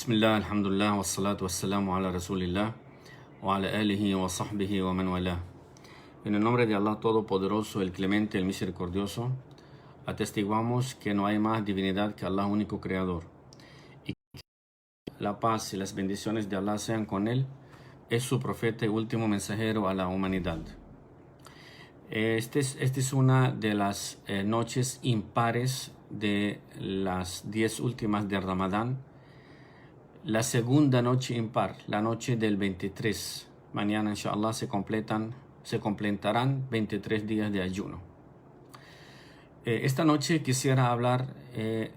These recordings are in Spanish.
Bismillah, alhamdulillah, wassalatu wassalamu ala rasulillah, wa ala alihi wa sahbihi wa man walah. En el nombre de Allah Todopoderoso, el Clemente, el Misericordioso, atestiguamos que no hay más divinidad que Allah, único Creador. Y que la paz y las bendiciones de Allah sean con él, es su profeta y último mensajero a la humanidad. Esta es una de las noches impares de las 10 últimas de Ramadán. La segunda noche impar, la noche del 23. Mañana, inshallah, se completarán 23 días de ayuno. Esta noche quisiera hablar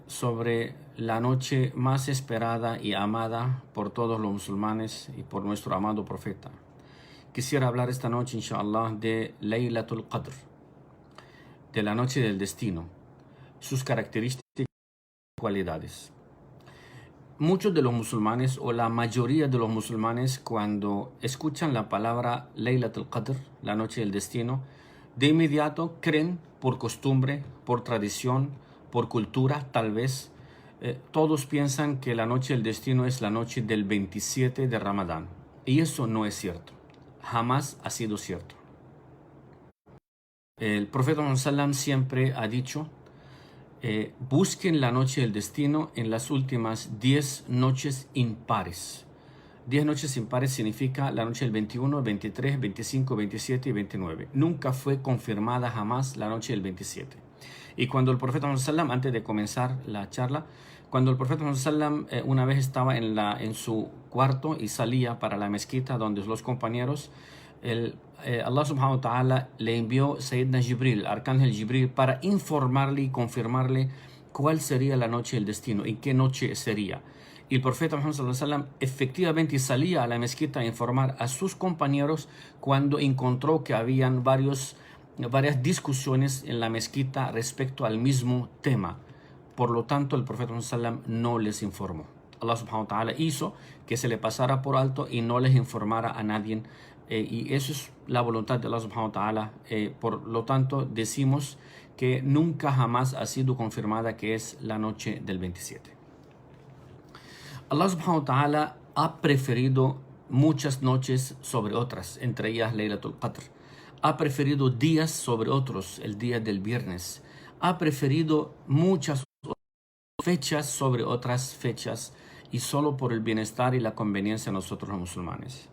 sobre la noche más esperada y amada por todos los musulmanes y por nuestro amado profeta. Quisiera hablar esta noche, inshallah, de Laylatul Qadr, de la noche del destino, sus características y cualidades. Muchos de los musulmanes, o la mayoría de los musulmanes, cuando escuchan la palabra Laylatul Qadr, la noche del destino, de inmediato creen, por costumbre, por tradición, por cultura, tal vez, todos piensan que la noche del destino es la noche del 27 de Ramadán. Y eso no es cierto. Jamás ha sido cierto. El profeta Muhammad sallam siempre ha dicho: busquen la noche del destino en las últimas 10 noches impares. 10 noches impares significa la noche del 21, 23, 25, 27 y 29. Nunca fue confirmada jamás la noche del 27. Y cuando el profeta Muhammad sallam, antes de comenzar la charla, cuando el profeta Muhammad sallam una vez estaba en su cuarto y salía para la mezquita donde los compañeros, Allah subhanahu wa ta'ala le envió Sayyidina Jibril, Arcángel Jibril, para informarle y confirmarle cuál sería la noche del destino y qué noche sería. Y el profeta Muhammad sallallahu alaihi wasallam efectivamente salía a la mezquita a informar a sus compañeros cuando encontró que habían varias discusiones en la mezquita respecto al mismo tema. Por lo tanto, el profeta Muhammad sallallahu alaihi wasallam no les informó. Allah subhanahu wa ta'ala hizo que se le pasara por alto y no les informara a nadie. Y eso es la voluntad de Allah subhanahu wa ta'ala. Por lo tanto, decimos que nunca jamás ha sido confirmada que es la noche del 27. Allah subhanahu wa ta'ala ha preferido muchas noches sobre otras, entre ellas Laylatul Qadr. Ha preferido días sobre otros, el día del viernes. Ha preferido muchas fechas sobre otras fechas, y solo por el bienestar y la conveniencia de nosotros los musulmanes.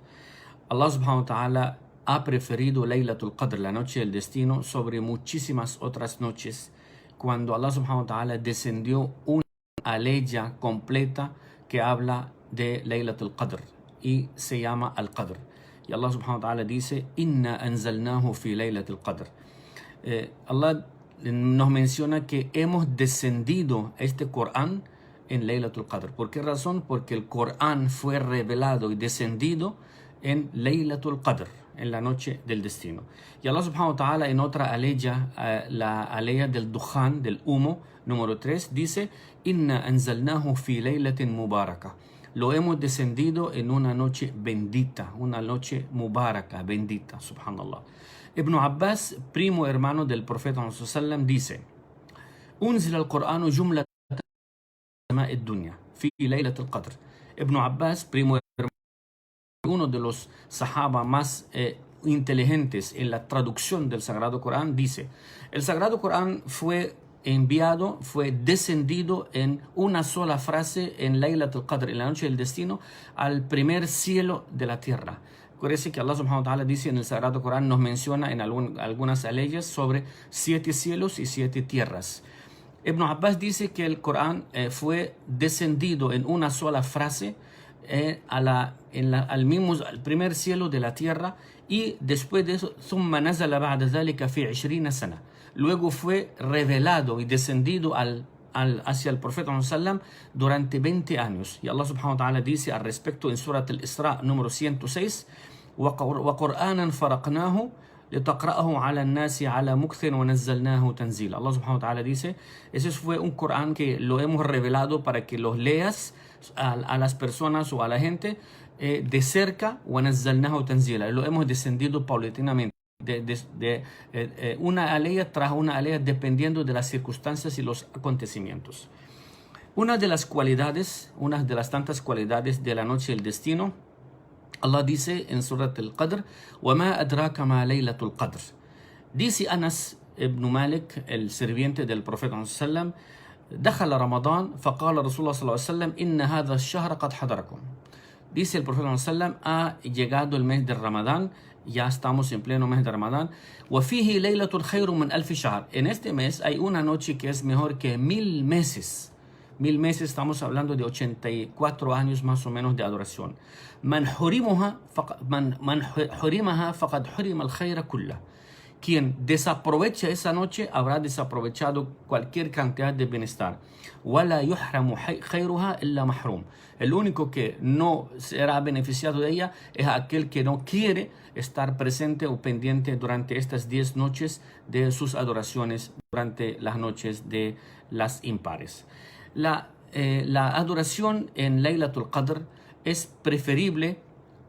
Allah subhanahu wa ta'ala ha preferido Laylatul Qadr, la noche del destino, sobre muchísimas otras noches, cuando Allah subhanahu wa ta'ala descendió una aleya completa que habla de Laylatul Qadr y se llama Al-Qadr. Y Allah subhanahu wa ta'ala dice: Inna anzalnahu fi Laylatul Qadr. Allah nos menciona que hemos descendido este Corán en Laylatul Qadr. ¿Por qué razón? Porque el Corán fue revelado y descendido en Laylatul Qadr, en la noche del destino. Y Allah subhanahu wa ta'ala en otra aleya, la aleya del Dukhan, del humo, número 3, dice: Inna anzalnahu fi laylatin mubaraka. Lo hemos descendido en una noche bendita, una noche mubaraka, bendita, subhanallah. Ibn Abbas, primo hermano del profeta Muhammad sallallahu alaihi wasallam, dice: Unzila al-Qur'anu jumlatan sama'i ad-dunya fi laylatil qadr. Ibn Abbas, primo hermano, uno de los sahaba más inteligentes en la traducción del Sagrado Corán, dice: el Sagrado Corán fue enviado, fue descendido en una sola frase en Laylatul Qadr, en la noche del destino, al primer cielo de la tierra. Parece que Allah subhanahu wa ta'ala dice en el Sagrado Corán, nos menciona en algunas aleyas sobre 7 cielos y 7 tierras. Ibn Abbas dice que el Corán fue descendido en una sola frase al primer cielo de la tierra, y después de eso ثم نزل بعد ذلك في 20 سنة. Luego fue revelado y descendido hacia el profeta Muhammad sallam durante 20 años. Y Allah subhanahu wa ta'ala dice al respecto en Surat al-Isra número 106: وَقُرْآنًا فَرَقْنَاهُ لِتَقْرَأَهُ عَلَى النَّاسِ عَلَى مُكْثٍ وَنَزَّلْنَاهُ تَنزِيلًا. Allah subhanahu wa ta'ala dice: ese fue un Corán que lo hemos revelado para que los leas a las personas o a la gente de cerca, وَنَزَّلْنَاهُ تَنزِيلًا. Lo hemos descendido paulatinamente, una aleya tras una aleya, dependiendo de las circunstancias y los acontecimientos. Una de las cualidades, una de las tantas cualidades de la noche del destino, Allah dice en Surat al-Qadr, وَمَا أَدْرَاكَ مَا لَيْلَةُ الْقَدْرِ. Dice Anas ibn Malik, el sirviente del Profeta sallam, دخل رمضان فقال رسول الله صلى الله عليه وسلم إن هذا الشهر قد حضركم. Dice el Profeta sallam, ha llegado el mes de Ramadán, ya estamos en pleno mes de Ramadán. وَفِيهِ لَيْلَةٌ خَيْرٌ مِنْ أَلْفِ شَهْرٍ. En este mes hay una noche que es mejor que 1000 meses. 1000 meses, estamos hablando de 84 años más o menos de adoración. من حرمها فقد حرم الخير كله. Quien desaprovecha esa noche habrá desaprovechado cualquier cantidad de bienestar. ولا يحرم خيرها إلا محروم. El único que no será beneficiado de ella es aquel que no quiere estar presente o pendiente durante estas 10 noches de sus adoraciones, durante las noches de las impares. La adoración en Laylatul Qadr es preferible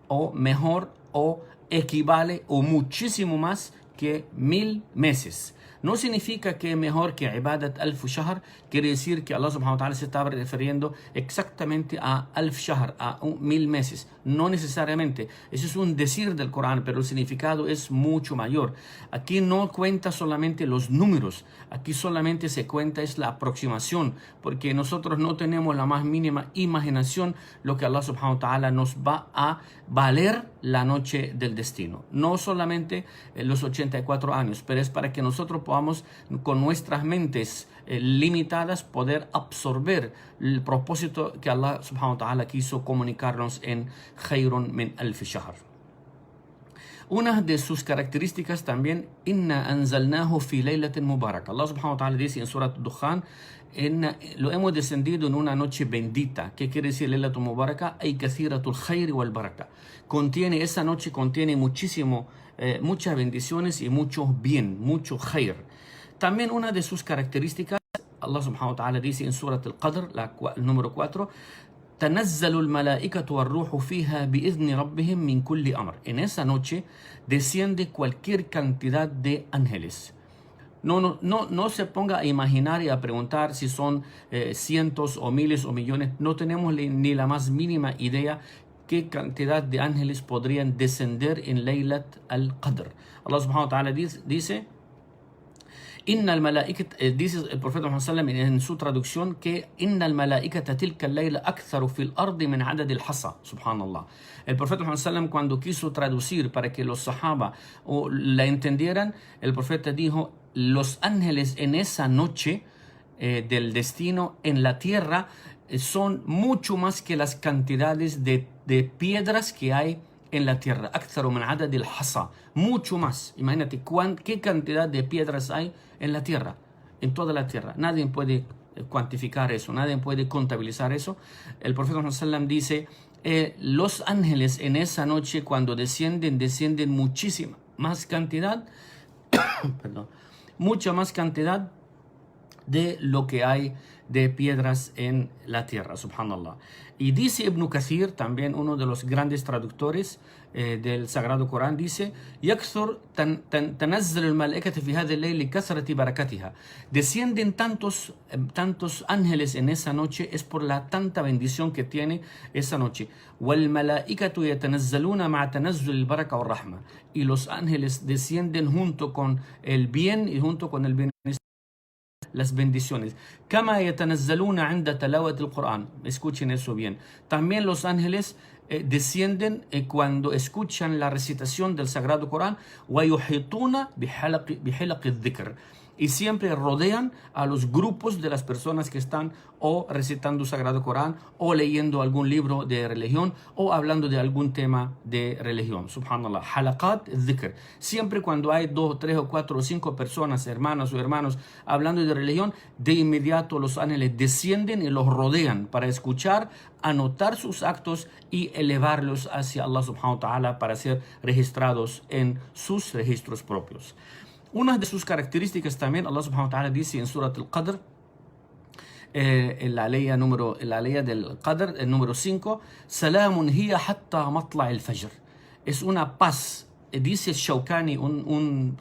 o mejor o equivale o muchísimo más que 1000 meses. No significa que mejor que Ibadat Alf Shahr, quiere decir que Allah subhanahu wa ta'ala se está refiriendo exactamente a Alf Shahr, a 1000 meses. No necesariamente. Eso es un decir del Corán, pero el significado es mucho mayor. Aquí no cuenta solamente los números, aquí solamente se cuenta es la aproximación, porque nosotros no tenemos la más mínima imaginación lo que Allah subhanahu wa ta'ala nos va a valer la noche del destino. No solamente los 84 años, pero es para que nosotros podamos con nuestras mentes limitadas poder absorber el propósito que Allah subhanahu wa ta'ala quiso comunicarnos en Khayrun min Alf Shahr. Una de sus características también, Inna anzalnahu fi laylatin mubarak. Allah subhanahu wa ta'ala dice en Surat Dukhan, lo hemos descendido en una noche bendita. ¿Qué quiere decir Laylatul Mubaraka? Ay kathiratul khayr wal baraka. Esa noche contiene muchas bendiciones y mucho bien, mucho khair. También una de sus características, Allah subhanahu wa ta'ala dice en Surat al-Qadr, el número 4, تنزل الملائكة والروح فيها بإذن ربهم من كل أمر. En esa noche desciende cualquier cantidad de ángeles. No se ponga a imaginar y a preguntar si son cientos o miles o millones. No tenemos ni la más mínima idea qué cantidad de ángeles podrían descender en Laylat al-Qadr. Allah subhanahu wa ta'ala dice, Inna al-mala'ikat, dice el profeta Muhammad sallam en su traducción que Inna al-mala'ikata tilka al-layla aktharu fil ardi min adad al-hasa. Subhanallah. El profeta Muhammad sallam, cuando quiso traducir para que los sahaba la entendieran, el profeta dijo, los ángeles en esa noche del destino en la tierra son mucho más que las cantidades de piedras que hay en la tierra. Aktharu min adad al-hasa. Mucho más. Imagínate qué cantidad de piedras hay en la tierra, en toda la tierra. Nadie puede cuantificar eso, nadie puede contabilizar eso. El profeta Muhammad sallam dice, los ángeles en esa noche cuando descienden muchísima más cantidad, perdón, mucha más cantidad de lo que hay de piedras en la tierra, subhanallah. Y dice Ibn Kathir, también uno de los grandes traductores del Sagrado Corán, dice, يكثر تنزل الملائكة في هذا الليل لكثرة بركتها. Descienden tantos ángeles en esa noche, es por la tanta bendición que tiene esa noche. والملائكة يتنزلون مع تنزل البركة والرحمة. Y los ángeles descienden junto con el bien y junto con el bien, las bendiciones. Kama yatanazzaluna 'inda tilawati al-Qur'an. Escuchen eso bien. También los ángeles descienden cuando escuchan la recitación del Sagrado Corán. Wa yuhituna bihilaq al-dhikr. Y siempre rodean a los grupos de las personas que están o recitando el Sagrado Corán o leyendo algún libro de religión o hablando de algún tema de religión. Subhanallah. Halaqat al-dhikr. Siempre cuando hay 2, 3 o 4 o 5 personas, hermanas o hermanos, hablando de religión, de inmediato los ángeles descienden y los rodean para escuchar, anotar sus actos y elevarlos hacia Allah subhanahu wa ta'ala para ser registrados en sus registros propios. Una de sus características también, Allah subhanahu wa ta'ala dice en Surat al-Qadr, en la ley del Qadr, el número 5, Salamun hiya hatta matla' al-fajr. Es una paz dice Shawkani, un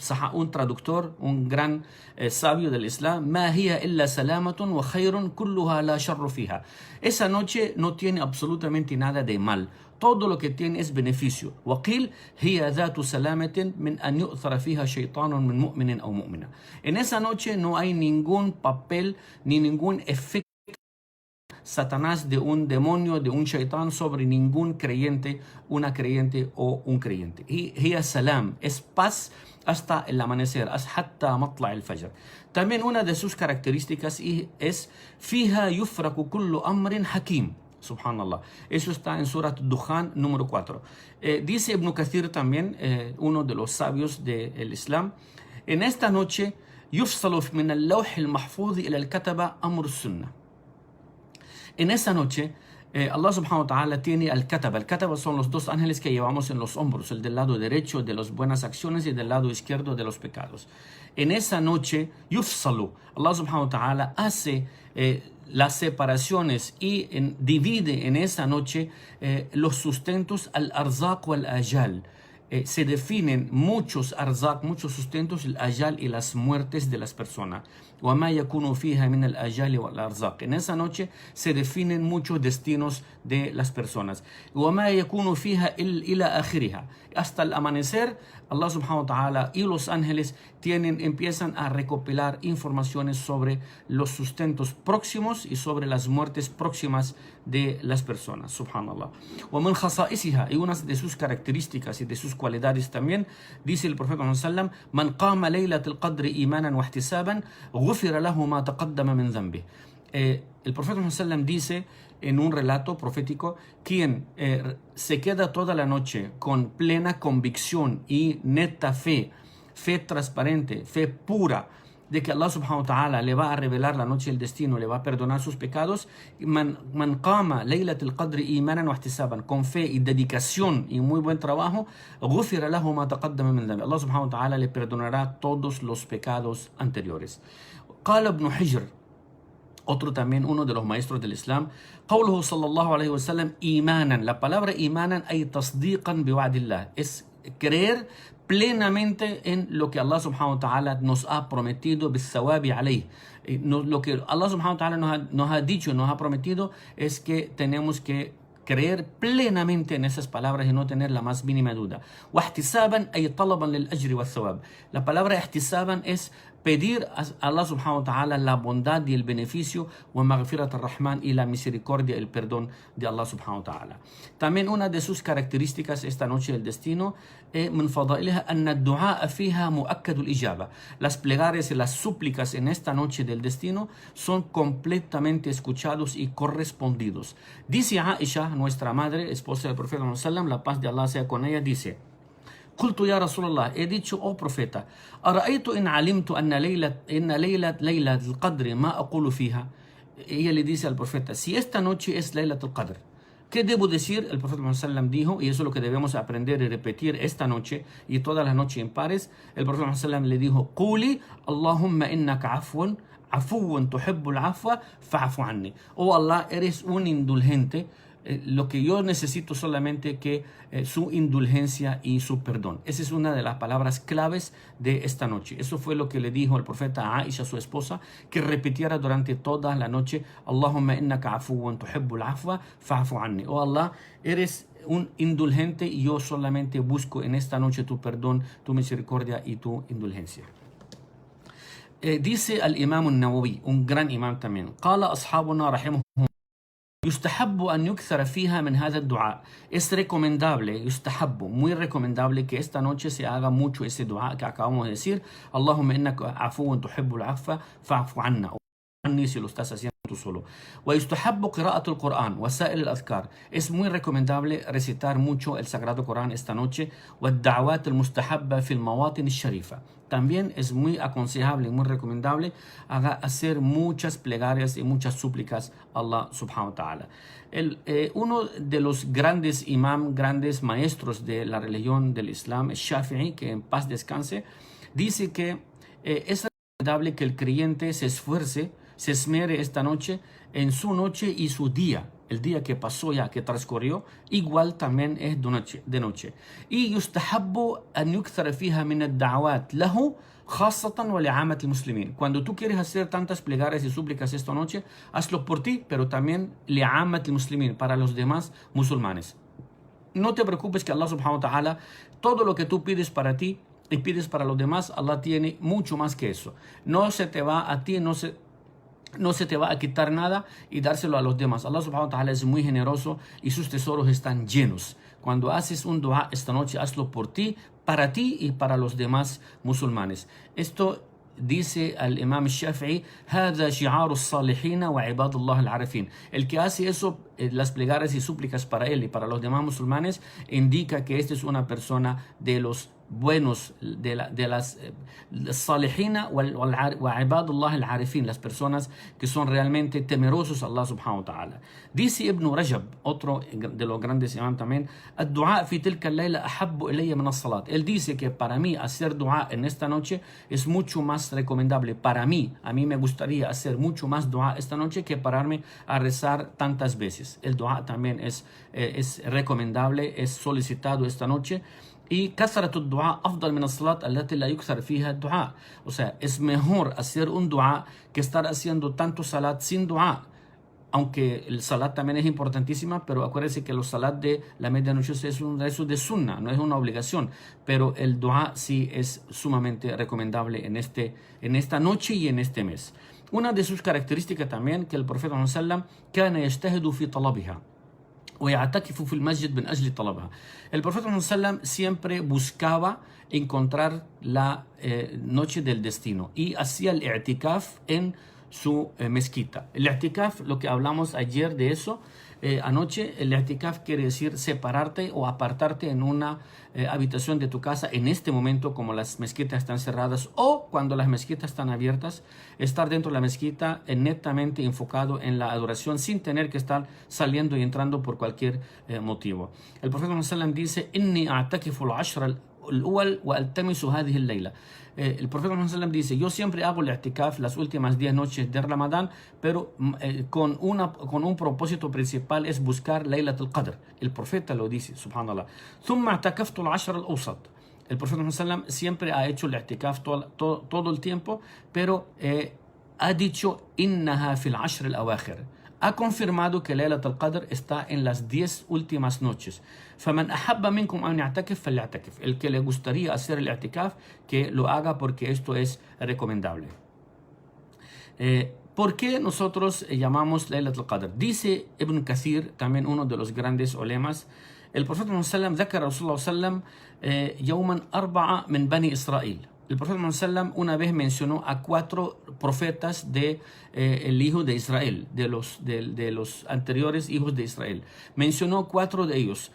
traductor, un gran sabio del Islam, ما هي إلا سلامة وخير كلها لا شر فيها. Esa noche no tiene absolutamente nada de mal. Todo lo que tiene es beneficio. وقيل هي ذات سلامة من أن يؤثر فيها شيطان من مؤمن أو مؤمنة. En esa noche no hay ningún papel ni ningún efecto Satanás, de un demonio, de un shaitán sobre ningún creyente, una creyente o un creyente. Y hiya salam, es paz hasta el amanecer, hatta matla' al-fajr. También una de sus características es fiha yufraku kullu amrin hakim. Subhanallah. Eso está en Surat Dukhan número 4. Dice Ibn Kathir también, uno de los sabios del Islam, en esta noche yufsalu min al-lawh al-mahfuz ila al-kataba amr sunnah. En esa noche, Allah subhanahu wa ta'ala tiene al-kataba. Al-kataba son los dos ángeles que llevamos en los hombros, el del lado derecho de las buenas acciones y del lado izquierdo de los pecados. En esa noche, yufsalu, Allah subhanahu wa ta'ala hace las separaciones y divide en esa noche los sustentos al-arzaq o al-ajal. Se definen muchos arzaq, muchos sustentos, el ajal y las muertes de las personas. وما يكون فيها من الآجال والأرزاق. En esa noche se definen muchos destinos de las personas. وما يكون فيها إلى آخرها. Hasta el amanecer, Allah subhanahu wa ta'ala y los ángeles empiezan a recopilar informaciones sobre los sustentos próximos y sobre las muertes próximas de las personas. Subhanallah. ومن خصائصها, y una de sus características y de sus cualidades también, dice el profeta sallallahu alaihi wasallam, من قام ليلة القدر إيمانا واحتسابا غفر له ما تقدم من ذنبه. El profeta sallallahu alaihi wasallam dice en un relato profético, quien se queda toda la noche con plena convicción y neta fe transparente, fe pura, de que Allah subhanahu wa ta'ala le va a revelar la noche del destino, le va a perdonar sus pecados, man qama laylatul qadri imanan wa ihtisaban, con fe y dedicación y muy buen trabajo, ghufira lahu ma taqaddama min dhanbi. Allah subhanahu wa ta'ala le perdonará todos los pecados anteriores. Qala ibn Hijr, otro también, uno de los maestros del Islam, قوله صلى الله عليه وسلم إيمانا. La palabra imanan ay tasdiqan biwa'dillah, es creer plenamente en lo que Allah subhanahu wa ta'ala nos ha prometido bisawabi alayh. Lo que Allah subhanahu wa ta'ala nos ha dicho, nos ha prometido, es que tenemos que creer plenamente en esas palabras y no tener la más mínima duda. واحتسابا أي طلبا للأجر والثواب. La palabra ihtisaban es pedir a Allah subhanahu wa ta'ala la bondad y el beneficio, wa maghfirat ar-Rahman, y la misericordia, el perdón de Allah subhanahu wa ta'ala. También una de sus características esta noche del destino, من فضائلها أن الدعاء فيها مؤكد الإجابة. Las plegarias y las súplicas en esta noche del destino son completamente escuchados y correspondidos. Dice Aisha, nuestra madre, esposa del profeta sallallahu alaihi wasallam, la paz de Allah sea con ella, dice: قلت يا رسول الله, he dicho, oh profeta, أرأيت إن علمت أن ليلة القدر ما أقول فيها. Ella le dice al profeta, si esta noche es Laylatul Qadr, ¿qué debo decir? El profeta sallallahu alaihi wasallam dijo, y eso es lo que debemos aprender y repetir esta noche y todas las noches impares. El profeta sallallahu alaihi wasallam le dijo, قولي اللهم إنك عفو تحب العفو فاعف عني. Oh Allah, eres un indulgente. Lo que yo necesito solamente que su indulgencia y su perdón. Esa es una de las palabras claves de esta noche. Eso fue lo que le dijo el profeta a Aisha, su esposa, que repitiera durante toda la noche: Allahumma innaka afuwan tuhibbul afwa fa'fu anni. Oh Allah, eres un indulgente y yo solamente busco en esta noche tu perdón, tu misericordia y tu indulgencia. Dice al Imam al-Nawawi, un gran imam también, قال أصحابنا رحمهم يستحب أن يكثر فيها من هذا الدعاء. Es recomendable, يستحب, muy recomendable que esta noche se haga mucho ese dua que acabamos de decir: اللهم إنك عفو تحب العفو فاعف عنا. Si lo estás haciendo tú solo. ويستحب قراءة القرآن وسائر الأذكار. Es muy recomendable recitar mucho el Sagrado Corán esta noche. والدعوات المستحبة في المواطن الشريفة. También es muy aconsejable y muy recomendable hacer muchas plegarias y muchas súplicas a Allah subhanahu wa ta'ala. Uno de los grandes grandes maestros de la religión del Islam, el Shafi'i, que en paz descanse, dice que es recomendable que el creyente se esfuerce, se esmere esta noche en su noche y su día. el día que pasó ya, que transcurrió, igual también es de noche. Y يستحب أن يكثر فيها من الدعوات له خاصة ولعامة المسلمين. Cuando tú quieres hacer tantas plegarias y súplicas esta noche, hazlo por ti, pero también لعامة المسلمين, para los demás musulmanes. No te preocupes que Allah subhanahu wa ta'ala, todo lo que tú pides para ti y pides para los demás, Allah tiene mucho más que eso. No se te va a ti, no se te va a quitar nada y dárselo a los demás. Allah subhanahu wa ta'ala es muy generoso y sus tesoros están llenos. Cuando haces un dua esta noche, hazlo por ti, para ti y para los demás musulmanes. Esto dice al Imam Shafi'i, هذا شعار الصالحين وعباد الله العارفين. El que hace eso, las plegarias y súplicas para él y para los demás musulmanes, indica que esta es una persona de los buenos, de las salihina wa ibadullah al-arifin, las personas que son realmente temerosos a Allah subhanahu wa ta'ala. Dice Ibn Rajab, otro de los grandes imam también, الدعاء في تلك الليلة أحب إلي من الصلاة. Él dice que para mí hacer dua en esta noche es mucho más recomendable. Para mí, a mí me gustaría hacer mucho más dua esta noche que pararme a rezar tantas veces. El dua también es recomendable, es solicitado esta noche. Y كثرة الدعاء أفضل من الصلاة التي لا يكثر فيها الدعاء. O sea, es mejor hacer un dua que estar haciendo tanto salat sin dua. Aunque el salat también es importantísima, pero acuérdense que los salat de la medianoche es un rezo de sunnah, no es una obligación. Pero el dua sí es sumamente recomendable en esta noche y en este mes. Una de sus características también que el profeta sallallahu alaihi wasallam كان يجتهد في طلبها ويعتكف في المسجد من أجل طلبها. El profeta sallam siempre buscaba encontrar la noche del destino y hacía el i'tikaf en su mezquita. El i'tikaf, lo que hablamos ayer de eso, anoche, el i'tikaf quiere decir separarte o apartarte en una habitación de tu casa en este momento, como las mezquitas están cerradas, o cuando las mezquitas están abiertas, estar dentro de la mezquita netamente enfocado en la adoración sin tener que estar saliendo y entrando por cualquier motivo. El profeta sallam dice: "Inni a'takifu al-ashra al-awwal wa altamisu hadhihi al-layla". El profeta sallam dice: yo siempre hago el i'tikaf las últimas 10 noches de Ramadán, pero con un propósito principal, es buscar Laylat al-Qadr. El profeta lo dice, subhanallah. ثم اعتكفت العشر الأوسط. El profeta sallam siempre ha hecho el i'tikaf todo el tiempo, pero ha dicho: إنها في العشر الأواخر. Ha confirmado que Laylat al-Qadr está en las 10 últimas noches. فَمَنْ أَحَبَّ مِنْكُمْ أَنْ يَعْتَكِفْ فَلْيَعْتَكِفْ. El que le gustaría hacer el i'tikaf, que lo haga, porque esto es recomendable. ¿Por qué nosotros llamamos Laylat al-Qadr? Dice Ibn Kathir, también uno de los grandes ulemas, el profeta sallam ذكر رسول الله sallam يوما 4 من بني إسرائيل. El profeta sallam una vez mencionó a 4 profetas de el hijo de Israel, de los anteriores hijos de Israel. Mencionó 4 de ellos.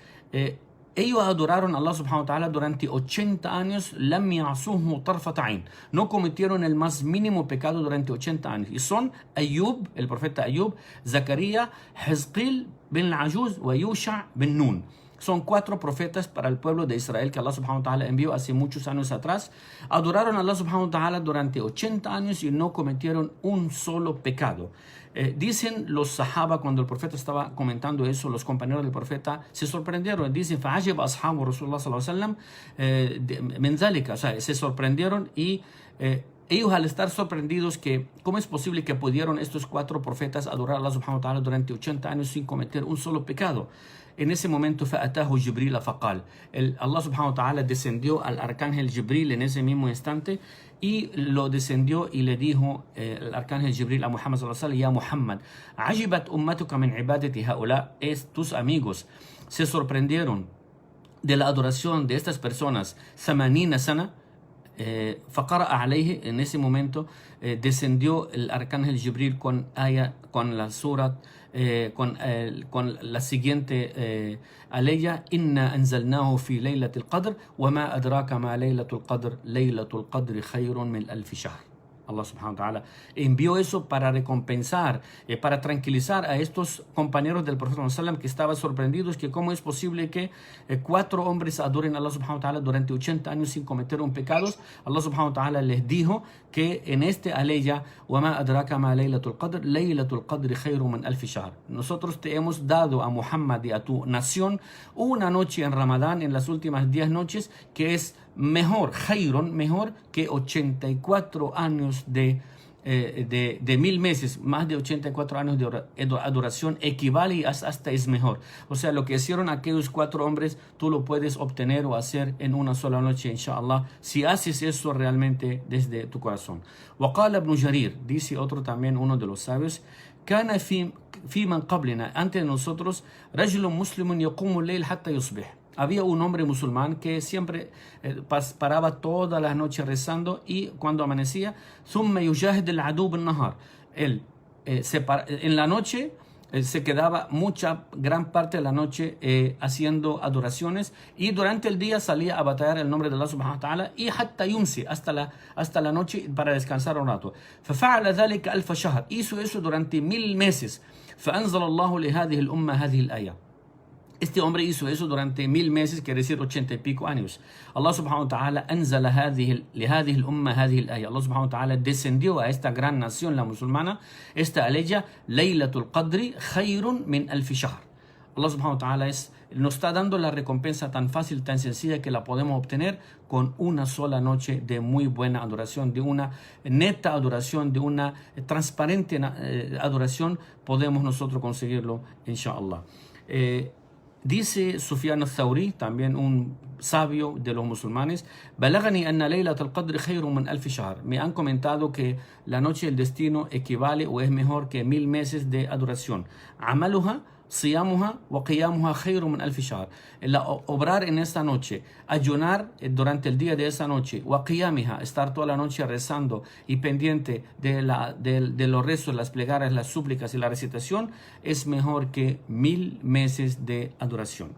Ellos adoraron a Allah subhanahu wa ta'ala durante 80 años. لم يعصوه طرفة عين. No cometieron el más mínimo pecado durante 80 años. Y son Ayub, el profeta Ayub, Zacarías, Hizqil bin al-Ajuz y Yusha bin Nun. Son 4 profetas para el pueblo de Israel que Allah subhanahu wa ta'ala envió hace muchos años atrás. Adoraron a Allah subhanahu wa ta'ala durante 80 años y no cometieron un solo pecado. Dicen los sahaba, cuando el profeta estaba comentando eso, los compañeros del profeta se sorprendieron. Dicen: فَعَجِبَ أَصْحَابُ رَسُولِ اللَّهِ صَلَّى اللَّهُ عَلَيْهِ وَسَلَّمَ مِنْ ذَلِكَ. O sea, se sorprendieron y ellos, al estar sorprendidos que cómo es posible que pudieron estos 4 profetas adorar a Allah subhanahu wa ta'ala durante 80 años sin cometer un solo pecado. En ese momento, فَأَتَاهُ جِبْرِيلَ فَقَالَ. Allah subhanahu wa ta'ala descendió al arcángel Jibril en ese mismo instante y lo descendió y le dijo el arcángel Jibril a Muhammad sallallahu alaihi wasallam: Ya Muhammad, عَجِبَتْ أُمَّتُكَ مِنْ عِبَادَةِ هَؤُلَاءِ. Tus amigos se sorprendieron de la adoración de estas personas 80 sana. فقرأ عليه. En ese momento descendió el arcángel Jibril con la surat, con la siguiente aleya: إِنَّا أَنزَلْنَاهُ فِي لَيْلَةِ الْقَدْرِ وَمَا أَدْرَاكَ مَا لَيْلَةُ الْقَدْرِ لَيْلَةُ الْقَدْرِ خَيْرٌ مِنْ أَلْفِ شَهْرٍ. Allah subhanahu wa ta'ala envió eso para recompensar, para tranquilizar a estos compañeros del profeta sallam que estaban sorprendidos que cómo es posible que 4 hombres adoren a Allah subhanahu wa ta'ala durante 80 años sin cometer un pecado. Allah subhanahu wa ta'ala les dijo que en este aleya وَمَا أَدْرَاكَ مَا لَيْلَةُ الْقَدْرِ لَيْلَةُ الْقَدْرِ خَيْرٌ مِنْ أَلْفِ شَهْرٍ. Nosotros te hemos dado a Muhammad y a tu nación una noche en Ramadán, en las últimas 10 noches, que es mejor, Khayrun, mejor que 84 años de 1000 meses, más de 84 años de adoración equivale y hasta es mejor. O sea, lo que hicieron aquellos 4 hombres, tú lo puedes obtener o hacer en una sola noche, inshallah, si haces eso realmente desde tu corazón. وقال ابن جرير, dice otro también, uno de los sabios, كان في من قبلنا, antes de nosotros, رجل مسلم يقوم الليل حتى يصبح. Había un hombre musulmán que siempre paraba todas las noches rezando y cuando amanecía, ثم يجاهد العدو بالنهار. Él en la noche se quedaba gran parte de la noche haciendo adoraciones y durante el día salía a batallar el nombre de Allah subhanahu wa ta'ala y حتى يمسي, hasta la noche para descansar un rato. ففعل ذلك ألف شهر. Hizo eso durante 1000 meses. فأنزل الله لهذه الأمة هذه الآية. Este hombre hizo eso durante 1000 meses, quiere decir 80 y pico años. Allah subhanahu wa ta'ala anzala لهذه الأمة هذه الآية. Allah subhanahu wa ta'ala descendió a esta gran nación, la musulmana, esta aleya, Laylatul Qadri khayrun min alfi shahr. Allah subhanahu wa ta'ala nos está dando la recompensa tan fácil, tan sencilla que la podemos obtener con una sola noche de muy buena adoración, de una neta adoración, de una transparente adoración, podemos nosotros conseguirlo, inshallah. Dice Sufyan al-Thawri, también un sabio de los musulmanes, بلغني أن ليلة القدر خير من ألف شهر. Me han comentado que la noche del destino equivale o es mejor que 1000 meses de adoración. عملها صيامها وقيامها خير من ألف شهر. Obrar en esta noche, ayunar durante el día de esa noche, وقيامها, estar toda la noche rezando y pendiente de los rezos, las plegarias, las súplicas y la recitación, es mejor que 1000 meses de adoración.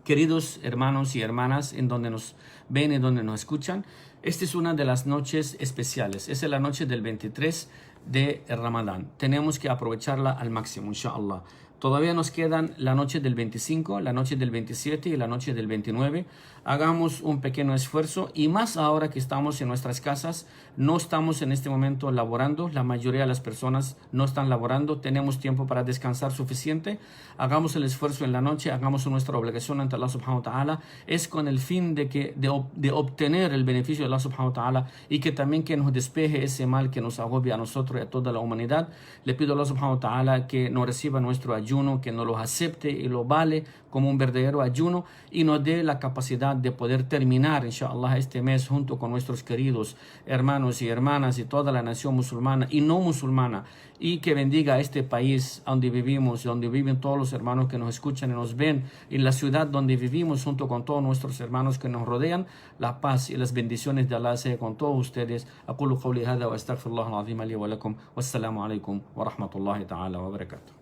Queridos hermanos y hermanas, en donde nos ven y donde nos escuchan, esta es una de las noches especiales. Esa es la noche del 23 de Ramadán. Tenemos que aprovecharla al máximo, inshallah. Todavía nos quedan la noche del 25, la noche del 27 y la noche del 29. Hagamos un pequeño esfuerzo y más ahora que estamos en nuestras casas, no estamos en este momento laborando. La mayoría de las personas no están laborando. Tenemos tiempo para descansar suficiente. Hagamos el esfuerzo en la noche, hagamos nuestra obligación ante Allah subhanahu wa ta'ala. Es con el fin de obtener el beneficio de Allah subhanahu wa ta'ala y que también que nos despeje ese mal que nos agobia a nosotros y a toda la humanidad. Le pido a Allah subhanahu wa ta'ala que nos reciba nuestro ayuno, que nos lo acepte y lo vale como un verdadero ayuno y nos dé la capacidad de poder terminar, inshallah, este mes junto con nuestros queridos hermanos y hermanas y toda la nación musulmana y no musulmana, y que bendiga a este país donde vivimos, donde viven todos los hermanos que nos escuchan y nos ven, en la ciudad donde vivimos junto con todos nuestros hermanos que nos rodean. La paz y las bendiciones de Allah sea con todos ustedes. أقول قولي هذا وأستغفر الله العظيم لي ولكم والسلام عليكم ورحمة الله تعالى وبركاته.